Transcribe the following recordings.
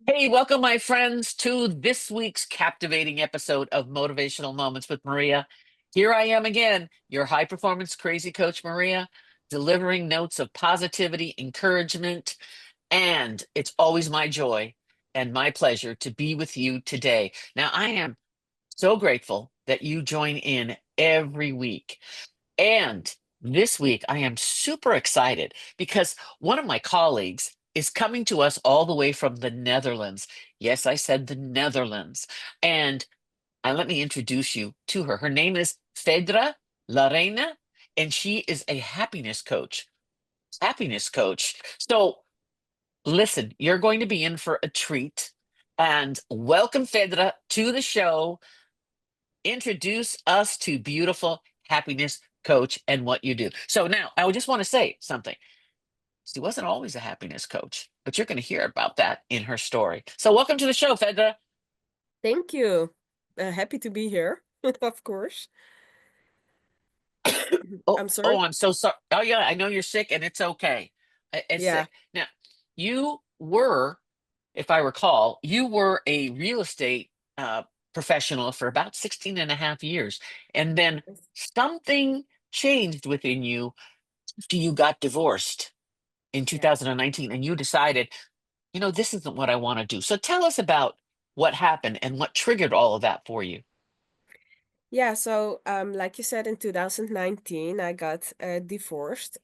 Hey, welcome, my friends, to this week's captivating episode of Motivational Moments with Maria. Here I am again, your high performance crazy coach, Maria, delivering notes of positivity, encouragement, and it's always my joy and my pleasure to be with you today. Now, I am so grateful that you join in every week. And this week, I am super excited because one of my colleagues is coming to us all the way from the Netherlands. Yes, I said the Netherlands. And let me introduce you to her. Her name is Phaedra LaReine, and she is a happiness coach. Happiness coach. So listen, you're going to be in for a treat. And welcome, Phaedra, to the show. Introduce us to beautiful happiness coach and what you do. So now I would just want to say something. She wasn't always a happiness coach, but you're going to hear about that in her story. So welcome to the show, Fedra. Thank you. Happy to be here, of course. Oh, I'm sorry. oh, I'm so sorry. Oh yeah, I know you're sick and it's okay. It's Yeah. sick. Now, you were, if I recall, you were a real estate professional for about 16 and a half years. And then something changed within you after you got divorced in Yeah. 2019 and you decided, this isn't what I want to do. So tell us about what happened and what triggered all of that for you. Yeah, so like you said, in 2019, I got divorced.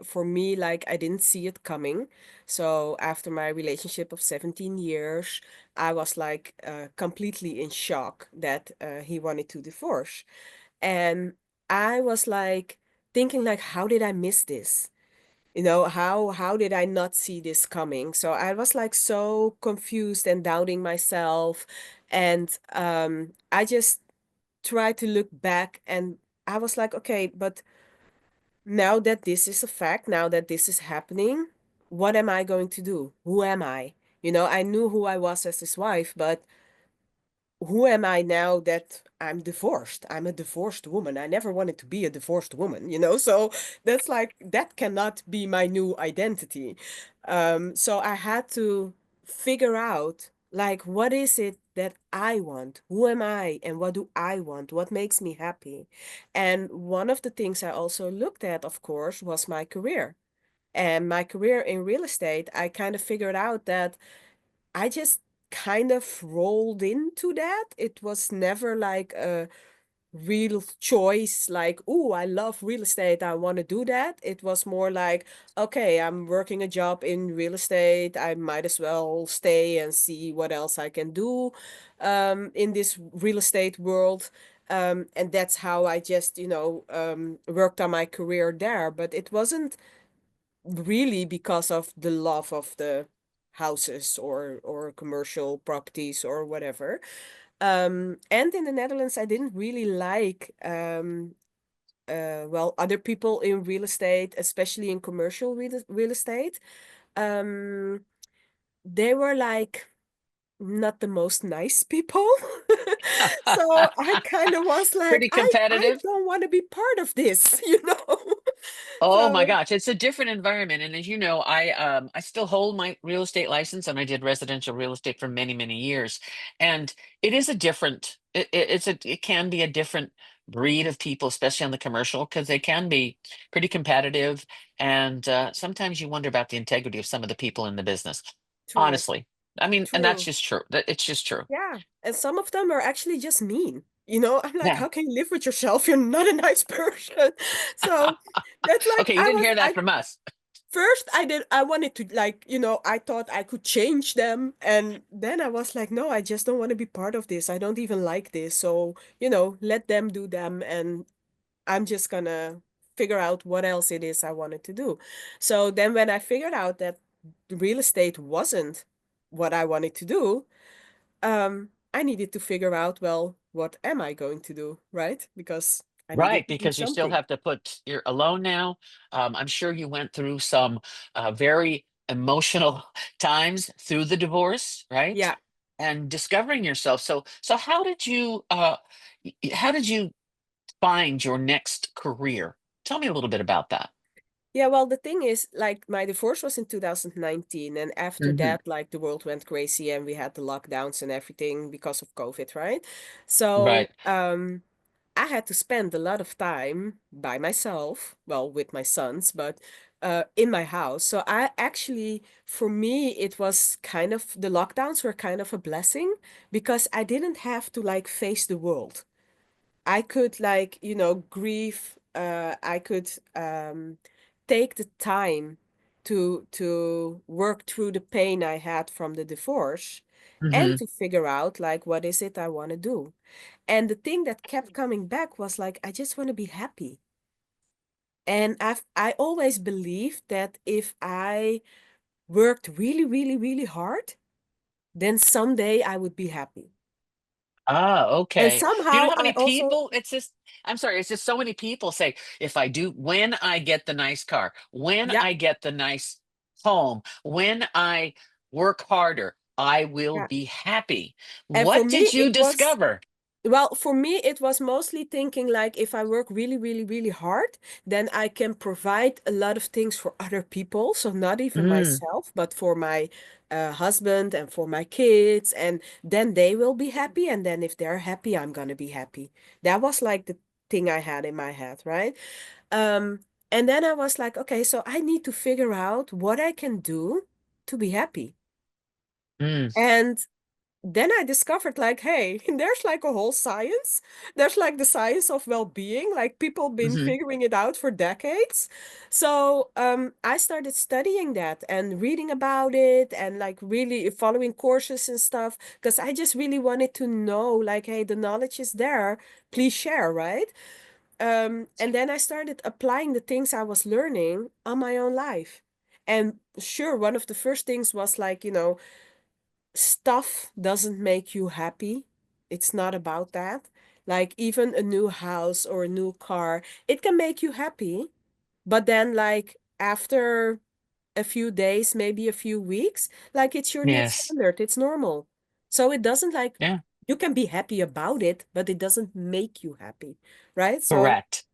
For me, like I didn't see it coming. So after my relationship of 17 years, I was like completely in shock that he wanted to divorce. And I was like thinking like, how did I miss this? How did I not see this coming? So I was like so confused and doubting myself. And I just tried to look back and I was like, okay, but now that this is a fact, now that this is happening, what am I going to do? Who am I? I knew who I was as his wife, but who am I now that I'm divorced? I'm a divorced woman. I never wanted to be a divorced woman. So that's like, that cannot be my new identity. So I had to figure out, like, what is it that I want? Who am I? And what do I want? What makes me happy? And one of the things I also looked at, of course, was my career. And my career in real estate, I kind of figured out that I just kind of rolled into that. It was never like a real choice, like, oh, I love real estate. I want to do that. It was more like, okay, I'm working a job in real estate. I might as well stay and see what else I can do in this real estate world. And that's how I just, worked on my career there. But it wasn't really because of the love of the houses or commercial properties or whatever. And in the Netherlands, I didn't really like well, other people in real estate, especially in commercial real estate. Um, they were like not the most nice people. So I kind of was like, Pretty I competitive. don't want to be part of this. Oh my So gosh, it's a different environment. And as you know, I still hold my real estate license and I did residential real estate for many, many years. And it is a different it can be a different breed of people, especially on the commercial, because they can be pretty competitive. And sometimes you wonder about the integrity of some of the people in the business. true, Honestly. I mean, and that's true. just true. It's just true. Yeah. And some of them are actually just mean. I'm like, Yeah. how can you live with yourself? You're not a nice person. So that's like Okay, you didn't hear that from us. first I wanted to like, I thought I could change them. And then I was like, no, I just don't want to be part of this. I don't even like this. So, let them do them. And I'm just gonna figure out what else it is I wanted to do. So then when I figured out that real estate wasn't what I wanted to do, I needed to figure out, well, what am I going to do, right? Because I Right, needed to do because you still something. have to you're alone now. I'm sure you went through some very emotional times through the divorce, right? Yeah. And discovering yourself. So how did you find your next career? Tell me a little bit about that. Yeah, well, the thing is, like, my divorce was in 2019, and after Hmm. that, like, the world went crazy and we had the lockdowns and everything because of COVID, right? So, Right. I had to spend a lot of time by myself, well, with my sons, but in my house. So I actually, for me, it was kind of, the lockdowns were kind of a blessing because I didn't have to like face the world. I could like, grieve. I could take the time to work through the pain I had from the divorce and Hmm. to figure out like what is it I want to do. And the thing that kept coming back was like I just want to be happy. And I always believed that if I worked really, really, really hard, then someday I would be happy. Ah, And okay. You know somehow how I many also, people it's just I'm sorry, it's just so many people say, if I do when I get the nice car, when yeah, I get the nice home, when I work harder, I will yeah. be happy. And for What me, did you it was discover? Well, for me, it was mostly thinking like if I work really, really, really hard, then I can provide a lot of things for other people. So not even Mm, myself, but for my husband and for my kids. And then they will be happy. And then if they're happy, I'm gonna be happy. That was like the thing I had in my head, right? Um, and then I was like, okay, so I need to figure out what I can do to be happy. mm, And then I discovered like, hey, there's like a whole science. There's like the science of well-being. Like people been mhm. figuring it out for decades. So I started studying that and reading about it and like really following courses and stuff because I just really wanted to know like, hey, the knowledge is there. Please share, right? And then I started applying the things I was learning on my own life. And sure, one of the first things was like, stuff doesn't make you happy. It's not about that. Like even a new house or a new car, it can make you happy, but then like after a few days, maybe a few weeks, like it's your new Yes. standard. It's normal. So it doesn't like Yeah, you can be happy about it, but it doesn't make you happy, right? correct.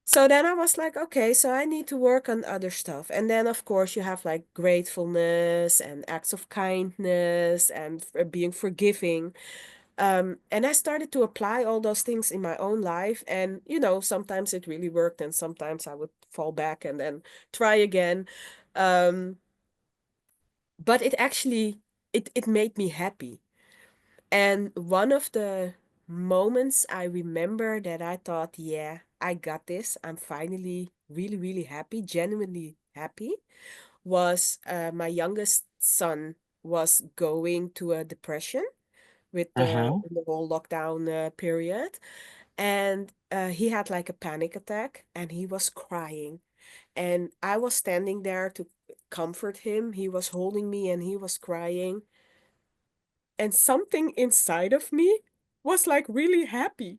So then I was like, okay, so I need to work on other stuff. And then, of course, you have like gratefulness and acts of kindness and being forgiving. And I started to apply all those things in my own life. And, sometimes it really worked, and sometimes I would fall back and then try again. Um, but it actually it made me happy. And one of the moments I remember that I thought, yeah, I got this. I'm finally really, really happy, genuinely happy, was my youngest son was going to a depression with Uh-huh. the whole lockdown period. And he had like a panic attack and he was crying. And I was standing there to comfort him. He was holding me and he was crying. And something inside of me was like really happy.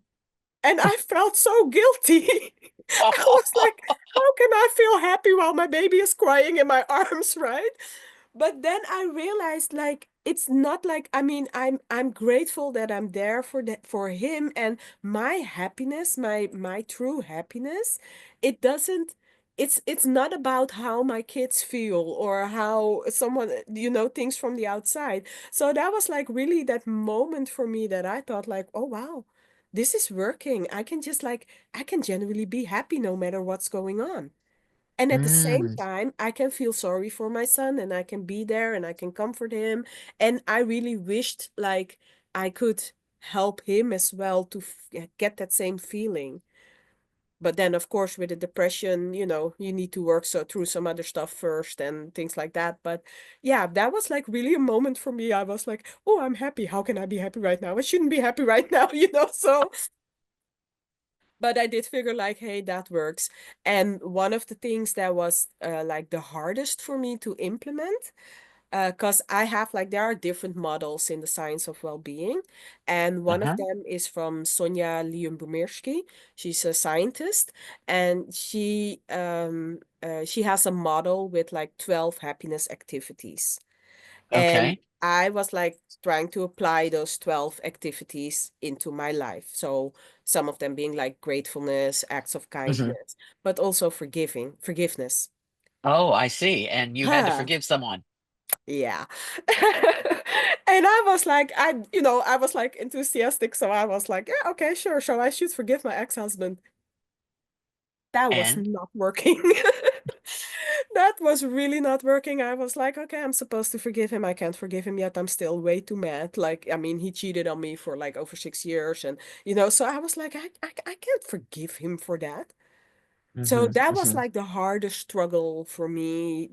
And I felt so guilty. I was like, how can I feel happy while my baby is crying in my arms, right? But then I realized like it's not like I mean I'm grateful that I'm there for him and my happiness, my true happiness, it doesn't it's not about how my kids feel or how someone thinks from the outside. So that was like really that moment for me that I thought like, oh wow, this is working. I can just like I can genuinely be happy no matter what's going on. And at the same Mm, time, I can feel sorry for my son and I can be there and I can comfort him. And I really wished like I could help him as well to get that same feeling. But then, of course, with the depression, you need to work through some other stuff first and things like that. But yeah, that was like really a moment for me. I was like, oh, I'm happy. How can I be happy right now? I shouldn't be happy right now, So but I did figure like, hey, that works. And one of the things that was like the hardest for me to implement, because I have like there are different models in the science of well-being, and one of uh-huh. them is from Sonja Lyubomirsky. She's a scientist, and she has a model with like 12 happiness activities. And Okay. I was like trying to apply those 12 activities into my life. So some of them being like gratefulness, acts of Mhm. kindness, but also forgiveness. Oh, I see. And you had to Huh. forgive someone. Yeah. And I was like, I was like enthusiastic, so I was like, yeah, okay, sure. So I should forgive my ex-husband. That was And not working. That was really not working. I was like, okay, I'm supposed to forgive him. I can't forgive him yet. I'm still way too mad. Like, I mean, he cheated on me for like over 6 years, and so I was like, I can't forgive him for that. So hmm that was hmm like the hardest struggle for me,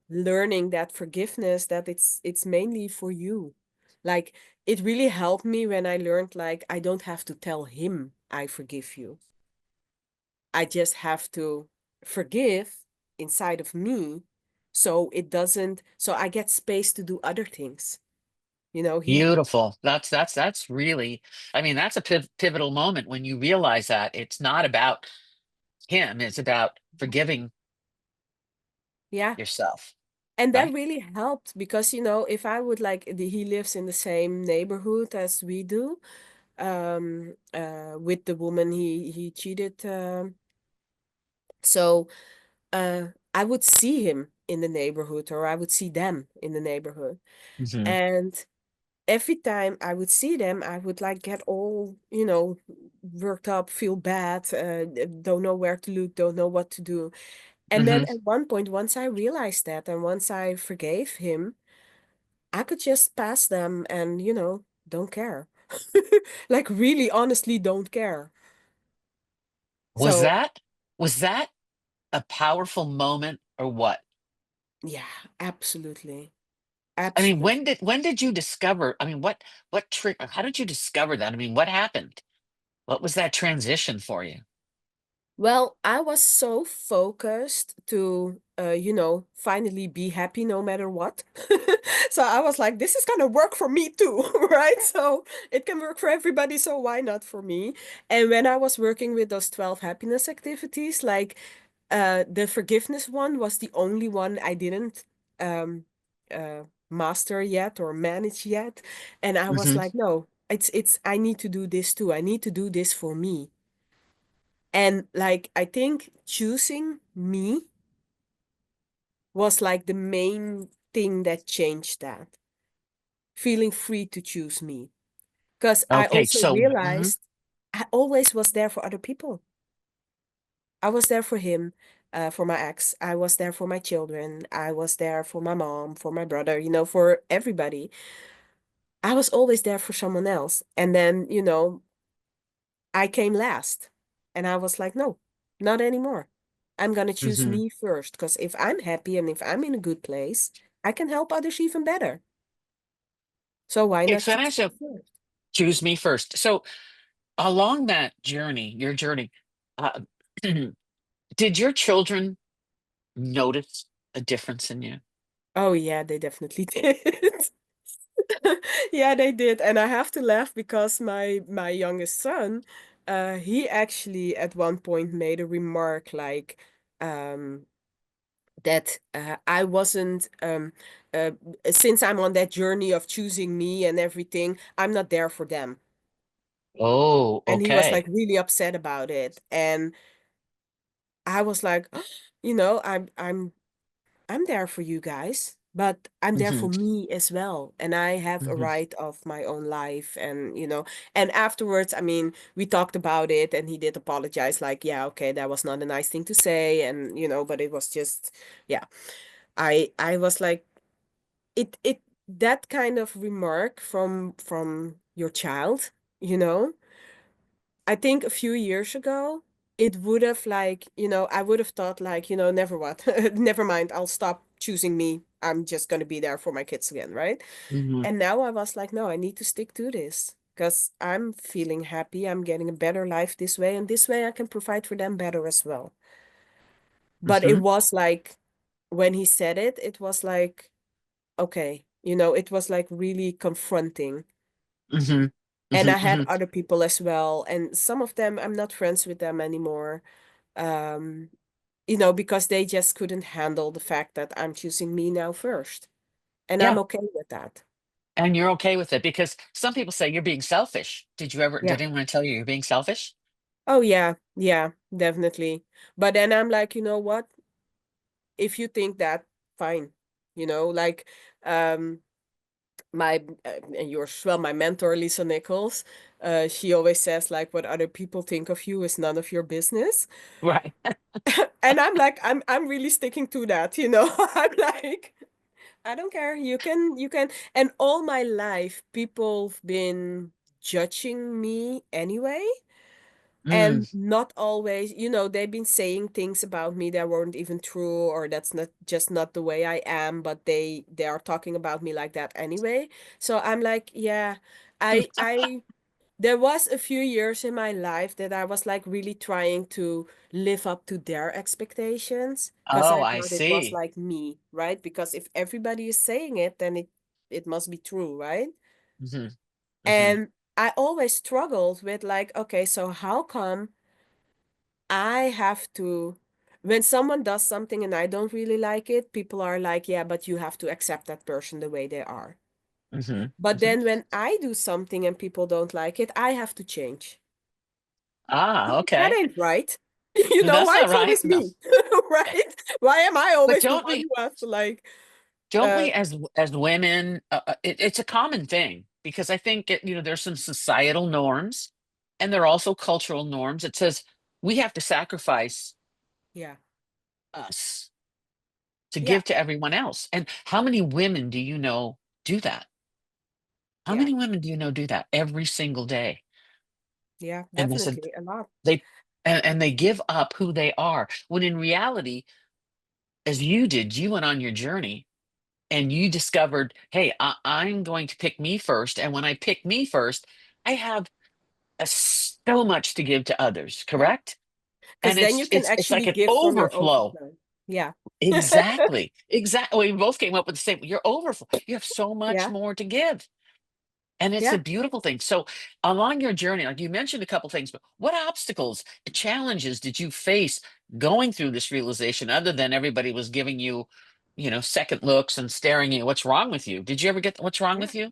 learning that forgiveness, that it's mainly for you. Like, it really helped me when I learned, like, I don't have to tell him I forgive you. I just have to forgive inside of me, so it doesn't, so I get space to do other things. He, Beautiful. That's really, I mean, that's a pivotal moment when you realize that it's not about him, it's about forgiving yeah. yourself, And that right? really helped because, if I would like, he lives in the same neighborhood as we do, with the woman he cheated. So, I would see him in the neighborhood, or I would see them in the neighborhood. hmm And every time I would see them, I would like get all, worked up, feel bad, don't know where to look, don't know what to do. And then hmm at one point, once I realized that, and once I forgave him, I could just pass them and, don't care. Like, really, honestly, don't care. Was So, that was that a powerful moment or what? yeah, absolutely. I mean, Absolutely. when did you discover? I mean, what trick? How did you discover that? I mean, what happened? What was that transition for you? Well, I was so focused to, finally be happy no matter what. So I was like, this is gonna work for me too, right? So it can work for everybody, so why not for me? And when I was working with those 12 happiness activities, like, the forgiveness one was the only one I didn't um master yet or manage yet. And I was hmm like, no, I need to do this too. I need to do this for me. And like, I think choosing me was like the main thing that changed that. Feeling free to choose me. Because I Okay, also so realized I always was there for other people. I was there for him, for my ex. I was there for my children. I was there for my mom, for my brother, for everybody. I was always there for someone else. And then, I came last. And I was like, no, not anymore. I'm going to choose hmm me first. Because if I'm happy and if I'm in a good place, I can help others even better. So why okay, not so I choose me should first? choose me first. So along that journey, your journey, uh, did your children notice a difference in you? Oh, yeah, they definitely did. Yeah, they did. And I have to laugh because my youngest son, he actually at one point made a remark like, um, that I wasn't, since I'm on that journey of choosing me and everything, I'm not there for them. Oh, And he was okay. like really upset about it. And I was like, I'm there for you guys, but I'm there hmm for me as well. And I have a hmm right of my own life. And, and afterwards, I mean, we talked about it and he did apologize, like, yeah, okay, that was not a nice thing to say. And, but it was just, yeah, I was like, it that kind of remark from your child, you know, I think a few years ago, it would have like, I would have thought like, never what, never mind, I'll stop choosing me. I'm just gonna be there for my kids again, right? hmm And now I was like, no, I need to stick to this because I'm feeling happy. I'm getting a better life this way, and this way I can provide for them better as well. But it hmm was like when he said it, it was like, okay, it was like really confronting. hmm And hmm I had hmm other people as well, and some of them I'm not friends with them anymore. Um, because they just couldn't handle the fact that I'm choosing me now first. And I'm Yeah. okay with that. And you're okay with it because some people say you're being selfish. Yeah. Did anyone tell you you're being selfish? Oh yeah, yeah, definitely. But then I'm like, you know what? if you think that, fine. Like, um my and yours as well, my mentor Lisa Nichols, she always says like, what other people think of you is none of your business. Right. And I'm like, I'm really sticking to that, I'm like, I don't care. You can. And all my life, people've been judging me anyway. Mm, And not always, they've been saying things about me that weren't even true, or that's not just not the way I am, but they are talking about me like that anyway. So I'm like, yeah, I there was a few years in my life that I was like really trying to live up to their expectations because oh, I I thought it was see. like me, right? Because if everybody is saying it, then it must be true, right? Hmm. Hmm. And I always struggled with like, okay, so how come I have to, when someone does something and I don't really like it, people are like, yeah, but you have to accept that person the way they are. Hmm. But Hmm. then when I do something and people don't like it, I have to change. Ah, That okay. ain't right. That's Why not it's right. always No. me, right? Why am I But always the one who has to like, don't uh, we as women, it's a common thing because I think there's some societal norms and there are also cultural norms. It says we have to sacrifice yeah, us to yeah, give to everyone else. And how many women do you know do that? How yeah, many women do you know do that every single day? yeah, And they said definitely a lot. they and they give up who they are when in reality, as you did, you went on your journey and you discovered, hey, I'm going to pick me first. And when I pick me first, I have so much to give to others, Yeah. correct? Because And then you can it's like actually an give from your overflow. overflow. Yeah. Exactly. Exactly. We both came up with the same. You're overflow. You have so much Yeah. more to give. And it's a Yeah. beautiful thing. So along your journey, like you mentioned a couple things, but what obstacles, challenges did you face going through this realization other than everybody was giving you, second looks and staring at you? What's wrong with you? Did you ever get what's wrong Yeah. with you?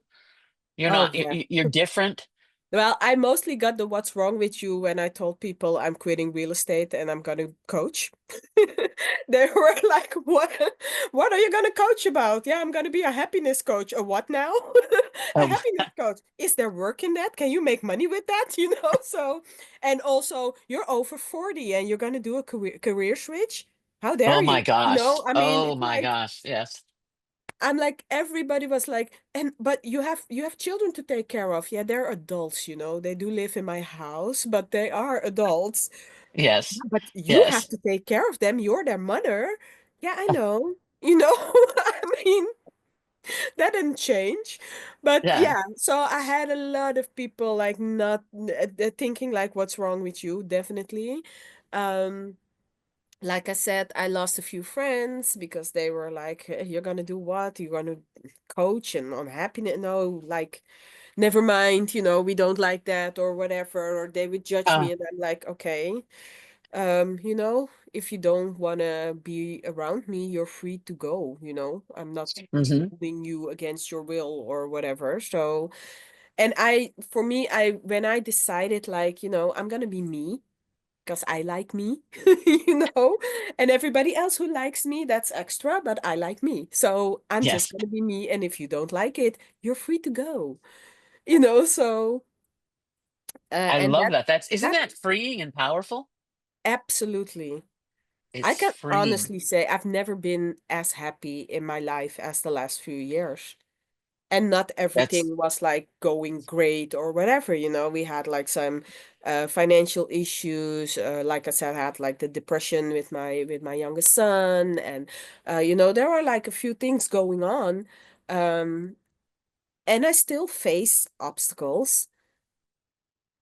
You're Oh, not, yeah. you're different. Well, I mostly got the what's wrong with you when I told people I'm quitting real estate and I'm gonna coach. They were like, "What? What are you gonna coach about?" Yeah, I'm gonna be a happiness coach. A what now? A Um, happiness coach. Is there work in that? Can you make money with that? So, and also you're over 40 and you're gonna do a career switch? How dare oh my you? gosh. I mean, Oh it's my like gosh. Yes. I'm like everybody was like, and but you have children to take care of. Yeah, they're adults, They do live in my house, but they are adults. Yes. Yeah, but you have Yes. to take care of them. You're their mother. Yeah, I know. I mean, that didn't change. But Yeah. yeah, so I had a lot of people like not thinking like what's wrong with you, definitely. Um like I said, I lost a few friends because they were like, You're gonna do what? You're gonna coach and on happiness?" No, like, never mind, we don't like that or whatever, or they would judge Uh, me, and I'm like, okay, if you don't wanna be around me, you're free to go, I'm not mhm. holding you against your will or whatever. So, and for me, when I decided like, I'm gonna be me because I like me, and everybody else who likes me, that's extra, but I like me. So I'm just Yes. gonna be me. And if you don't like it, you're free to go, so, I and love that. Isn't that that freeing and powerful? absolutely, I It's can freeing. honestly say I've never been as happy in my life as the last few years. And not That's everything was like going great or whatever, we had like some financial issues, like I said, I had like the depression with my youngest son, and there were like a few things going on, um and I still face obstacles,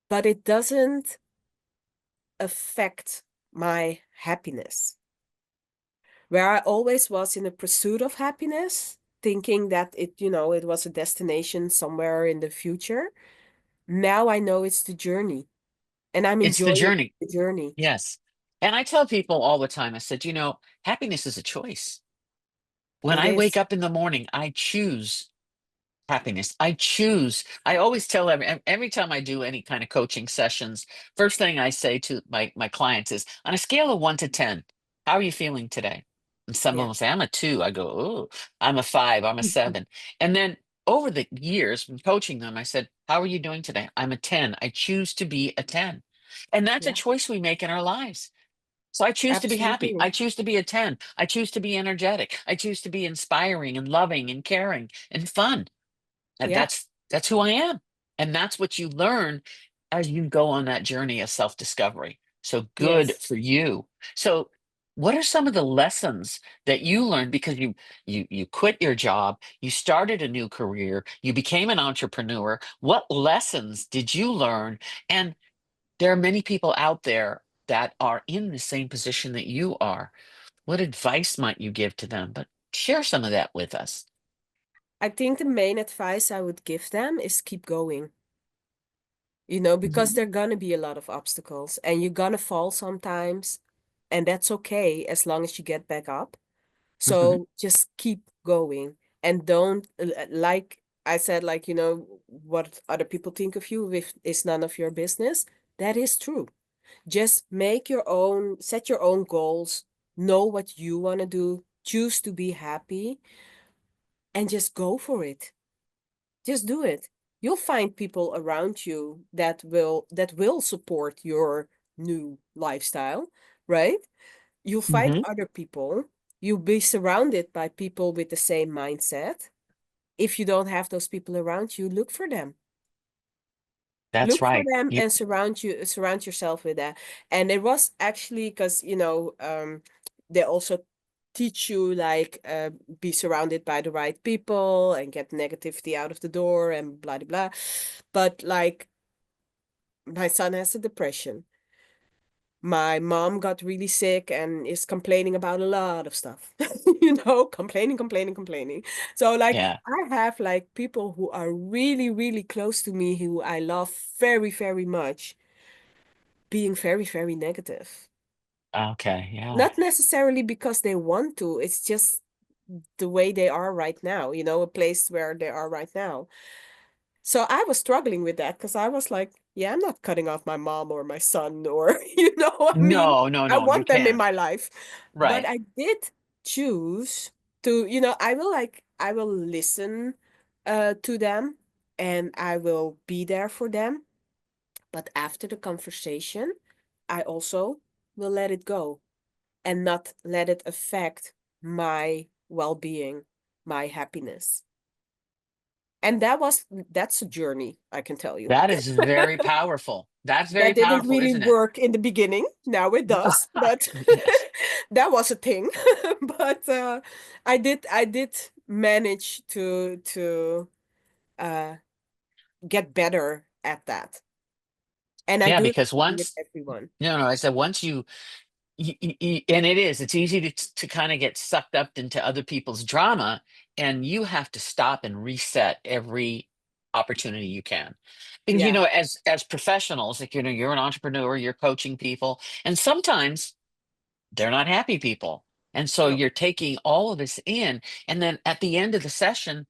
but it doesn't affect my happiness. Where I always was in the pursuit of happiness, thinking that it was a destination somewhere in the future. Now I know it's the journey, and I'm it's the enjoying journey. the journey. Yes. And I tell people all the time, I said, happiness is a choice. When It I wake is. up in the morning, I choose happiness. I choose. I always tell every time I do any kind of coaching sessions, first thing I say to my clients is on a scale of 1 to 10, how are you feeling today? And some of Yeah. them say, I'm a 2. I go, oh, I'm a 5, I'm a 7. And then over the years from coaching them, I said, how are you doing today? I'm a 10. I choose to be a 10. And that's a Yeah. choice we make in our lives. So I choose to be happy. Absolutely. I choose to be a 10. I choose to be energetic. I choose to be inspiring and loving and caring and fun. And Yeah. that's who I am. And that's what you learn as you go on that journey of self-discovery. So good Yes. for you. So what are some of the lessons that you learned because you quit your job, you started a new career, you became an entrepreneur. What lessons did you learn? And there are many people out there that are in the same position that you are. What advice might you give to them? But share some of that with us. I think the main advice I would give them is keep going, because Mhm, there are gonna be a lot of obstacles and you're gonna fall sometimes, and that's okay as long as you get back up. mhm. So just keep going and don't, like I said, like, what other people think of you if is none of your business. That is true. Just set your own goals, know what you want to do, choose to be happy, and just go for it. Just do it. You'll find people around you that will support your new lifestyle, right? You'll find Mhm. other people. You'll be surrounded by people with the same mindset. If you don't have those people around you, look for them. That's Look for right. them You and surround yourself with that. And it was actually because, they also teach you like, be surrounded by the right people and get negativity out of the door and blah blah blah. But like, my son has a depression. My mom got really sick and is complaining about a lot of stuff. Complaining, complaining, complaining. So like, yeah. I have like people who are really, really close to me who I love very, very much, being very, very negative. Okay, yeah. Not necessarily because they want to, it's just the way they are right now, a place where they are right now. So I was struggling with that because I was like, yeah, I'm not cutting off my mom or my son or, I mean, No, no, I no, you want them in can't. my life. But Right. I did choose to, I will listen to them and I will be there for them. But after the conversation, I also will let it go and not let it affect my well-being, my happiness. And that's a journey, I can tell you. That is very powerful. That's very That didn't powerful, really isn't it? work in the beginning. Now it does, but Yes. that was a thing. But I did manage to uh get better at that. And I Yeah, do it because with once everyone. no, no, I said once and it's easy to kind of get sucked up into other people's drama, and you have to stop and reset every opportunity you can. Because Yeah. as professionals, like you're an entrepreneur, you're coaching people, and sometimes they're not happy people. And so No. you're taking all of this in, and then at the end of the session,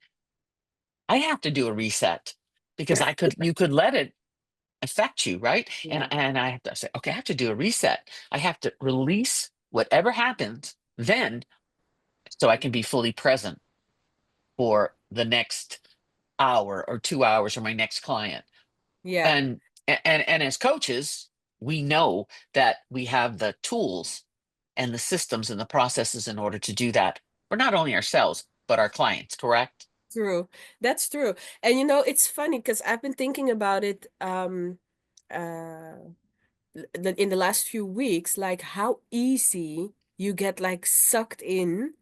I have to do a reset because you could let it affect you, right? And Yeah. and I have to say, okay, I have to do a reset. I have to release whatever happened then so I can be fully present for the next hour or 2 hours or my next client. Yeah. And as coaches, we know that we have the tools and the systems and the processes in order to do that for not only ourselves, but our clients, correct? True. That's true. And it's funny because I've been thinking about it uh in the last few weeks, like how easy you get like sucked in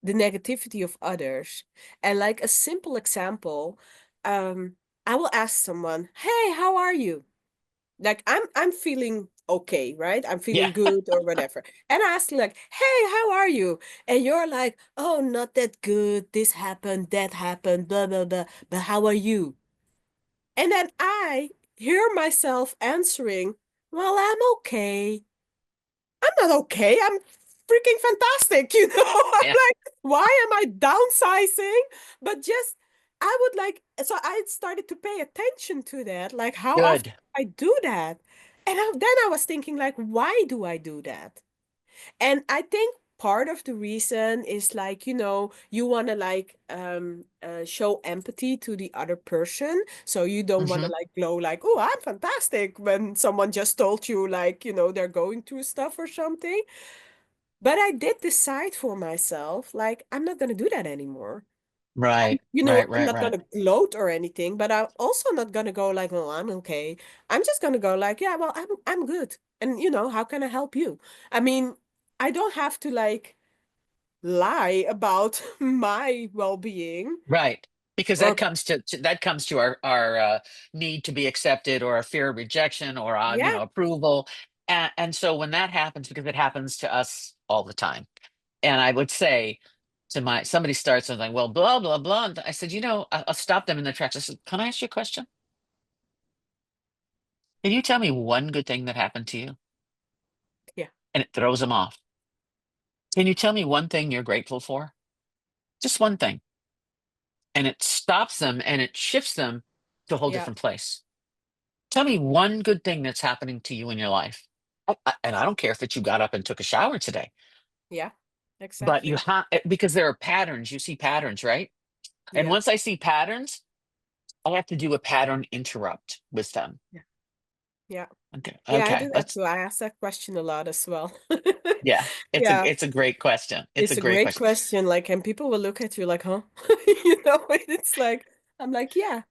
the negativity of others. And like a simple example, I will ask someone, "Hey, how are you?" Like I'm feeling okay, right? I'm Yeah, feeling good or whatever. And I ask like, "Hey, how are you?" And you're like, "Oh, not that good. This happened, that happened, blah blah blah. But how are you?" And then I hear myself answering, "Well, I'm okay." I'm not okay. I'm freaking fantastic, I'm yeah, like, why am I downsizing? But just, I would like, so I started to pay attention to that, like how often good. I do that. And then I was thinking, like, why do I do that? And I think part of the reason is like, you want to like show empathy to the other person. So you don't want to Hmm. like glow like, oh, I'm fantastic when someone just told you like, they're going through stuff or something. But I did decide for myself, like, I'm not going to do that anymore. Right, I'm right, not right. gonna gloat or anything, but I'm also not gonna go like, well, I'm okay. I'm just gonna go like, yeah, well, I'm good. And how can I help you? I mean, I don't have to like lie about my well-being Right. Because that or comes that comes to our need to be accepted, or a fear of rejection, or yeah, approval. And so when that happens, because it happens to us all the time, and I would say to my somebody starts and like, well, blah blah blah. And I said, I'll stop them in their tracks. I said, can I ask you a question? Can you tell me one good thing that happened to you? yeah, And it throws them off. Can you tell me one thing you're grateful for? Just one thing. And it stops them and it shifts them to a whole yeah, different place. Tell me one good thing that's happening to you in your life. And I don't care if it's you got up and took a shower today, yeah, but you exactly. have, because there are patterns. You see patterns, right? And Yeah, once I see patterns, I have to do a pattern interrupt with them. yeah, yeah. Okay. Yeah, I do Okay. that Let's, too. I ask that question a lot as well. yeah, Yeah. it's a great question. It's a It's a great great question. question. Like, and people will look at you like, huh? It's like, I'm like, yeah,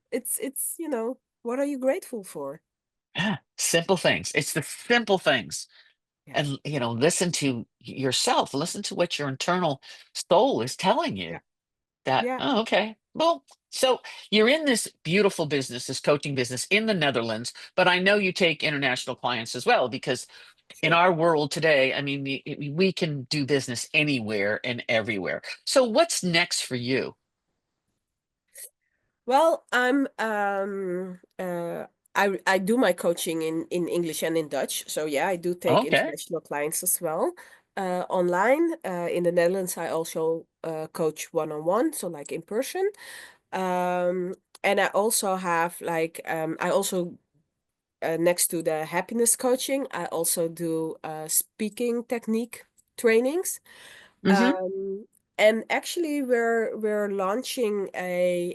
what are you grateful for? Yeah. Simple things. It's the simple things. Yeah, And, listen to yourself, listen to what your internal soul is telling you. yeah, That, yeah, oh, okay. Well, so you're in this beautiful business, this coaching business in the Netherlands, but I know you take international clients as well, because in sure. our world today, I mean, we can do business anywhere and everywhere. So what's next for you? Well, I do my coaching in English and in Dutch. So yeah, I do take Okay. international clients as well. Online, in the Netherlands, I also coach one-on-one, so like in person. Um, and I also have like I also next to the happiness coaching, I also do speaking technique trainings. Hmm. Um, and actually, we're launching a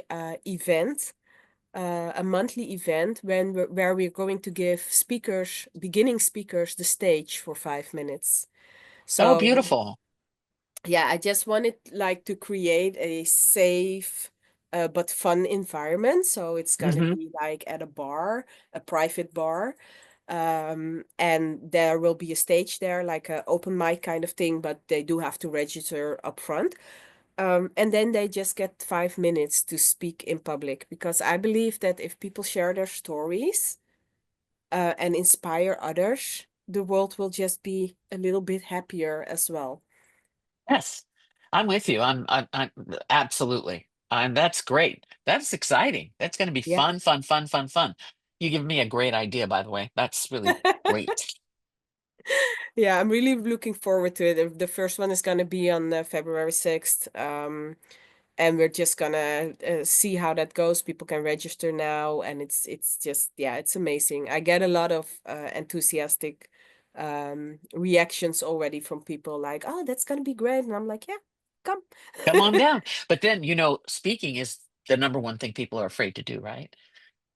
monthly event where we're going to give speakers, beginning speakers, the stage for 5 minutes. Oh, So beautiful. yeah, I just wanted like to create a safe but fun environment. So it's gonna Hmm. be like at a bar, a private bar. And there will be a stage there, like an open mic kind of thing, but they do have to register up front. And then they just get 5 minutes to speak in public because I believe that if people share their stories and inspire others, the world will just be a little bit happier as well. Yes, I'm with you. I'm absolutely. That's great. That's exciting. That's going to be Yeah. fun, fun, fun, fun, fun. You give me a great idea, by the way. That's really great. Yeah, I'm really looking forward to it. The first one is going to be on February 6th. And we're just gonna see how that goes. People can register now, and it's just yeah, it's amazing. I get a lot of enthusiastic reactions already from people like, "Oh, that's gonna be great," and I'm like, "Yeah, come." Come on down. But then, speaking is the number one thing people are afraid to do, right?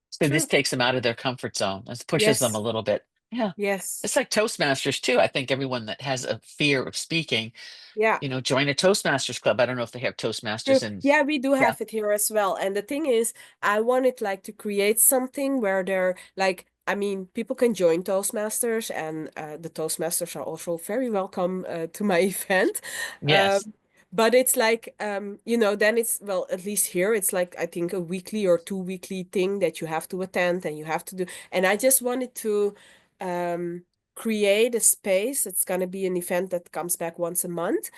So this True. takes them out of their comfort zone. This pushes them a Yes. little bit. Yeah. Yes. It's like Toastmasters too. I think everyone that has a fear of speaking, Yeah. join a Toastmasters club. I don't know if they have True. Toastmasters in. Yeah, we do Yeah. have it here as well. And the thing is, I wanted like to create something where they're like, I mean, people can join Toastmasters, and the Toastmasters are also very welcome to my event. Yes. Um, but it's like, then it's, well, at least here, it's like, I think a weekly or 2 weekly thing that you have to attend and you have to do. And I just wanted to um, create a space. It's going to be an event that comes back once a month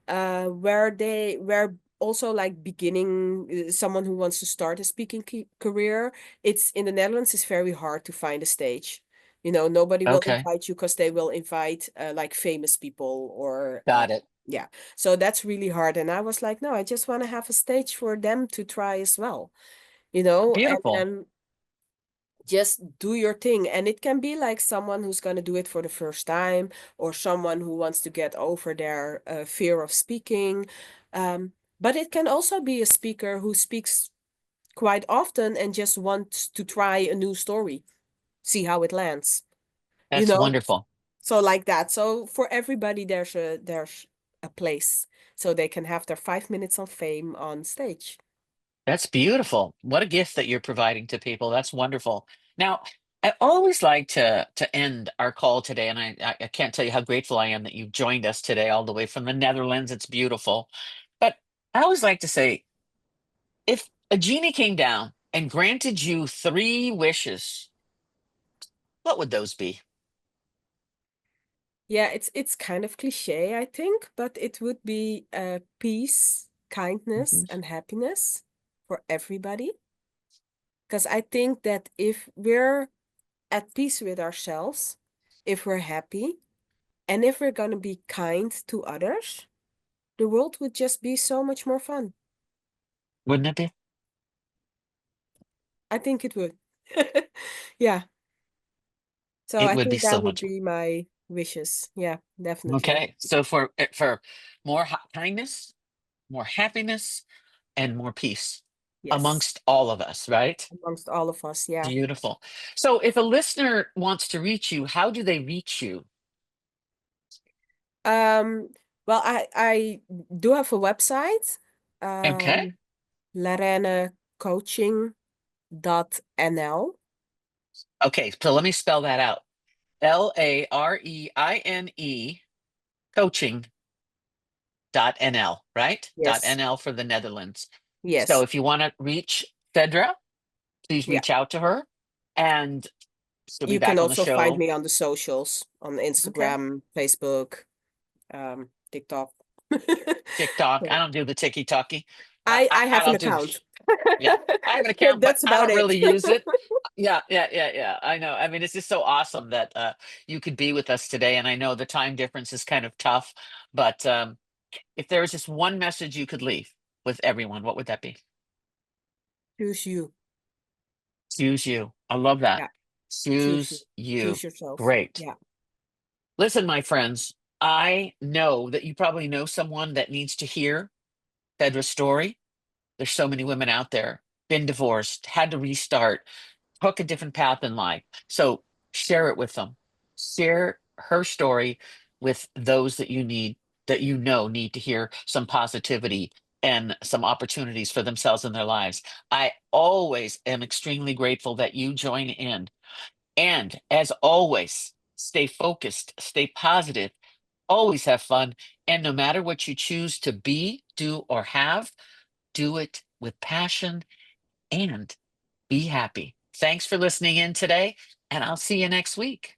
where also like beginning someone who wants to start a speaking career, it's in the Netherlands, it's very hard to find a stage. Nobody will Okay. invite you because they will invite like famous people or Got it. yeah. So that's really hard. And I was like, no, I just want to have a stage for them to try as well, and Beautiful. then just do your thing. And it can be like someone who's going to do it for the first time, or someone who wants to get over their fear of speaking. Um, but it can also be a speaker who speaks quite often and just wants to try a new story, see how it lands, you That's know? wonderful. So like that. So for everybody, there's a place so they can have their 5 minutes of fame on stage. That's beautiful. What a gift that you're providing to people. That's wonderful. Now, I always like to end our call today, and I can't tell you how grateful I am that you joined us today, all the way from the Netherlands. It's beautiful. But I always like to say, if a genie came down and granted you three wishes, what would those be? Yeah, it's kind of cliche, I think, but it would be peace, kindness, Mhm. and happiness for everybody. Because I think that if we're at peace with ourselves, if we're happy, and if we're gonna be kind to others, the world would just be so much more fun. Wouldn't it be? I think it would. Yeah. So It I would be think so that would much. be my wishes. Yeah, definitely. Okay. So for more kindness, more happiness, and more peace Yes. amongst all of us, right? Amongst all of us, yeah. Beautiful. So if a listener wants to reach you, how do they reach you? Um, well, I do have a website, Okay. um, larenecoaching.nl. Okay. So let me spell that out. LAREINE coaching.nl, right? Yes. .nl for the Netherlands. So Yes. if you want to reach Phaedra, please Yeah. reach out to her and she'll be You can back on the also find show. me on the socials, on Okay. Instagram, Facebook, TikTok. TikTok. I So don't do the ticky talky. I I have an don't do, account. yeah, I have an account, but That's I about don't it. really use it. Yeah. I know. I mean, it's just so awesome that you could be with us today. And I know the time difference is kind of tough, but if there was just one message you could leave with everyone, what would that be? Choose you. Choose you. I love that. Yeah. Choose you. Choose you. Choose yourself. Great. Yeah. Listen, my friends, I know that you probably know someone that needs to hear Phaedra's story. There's so many women out there, been divorced, had to restart, took a different path in life. So share it with them. Share her story with those that you need, that you know need to hear some positivity and some opportunities for themselves in their lives. I always am extremely grateful that you join in. And as always, stay focused, stay positive, always have fun. And no matter what you choose to be, do, or have, do it with passion and be happy. Thanks for listening in today, and I'll see you next week.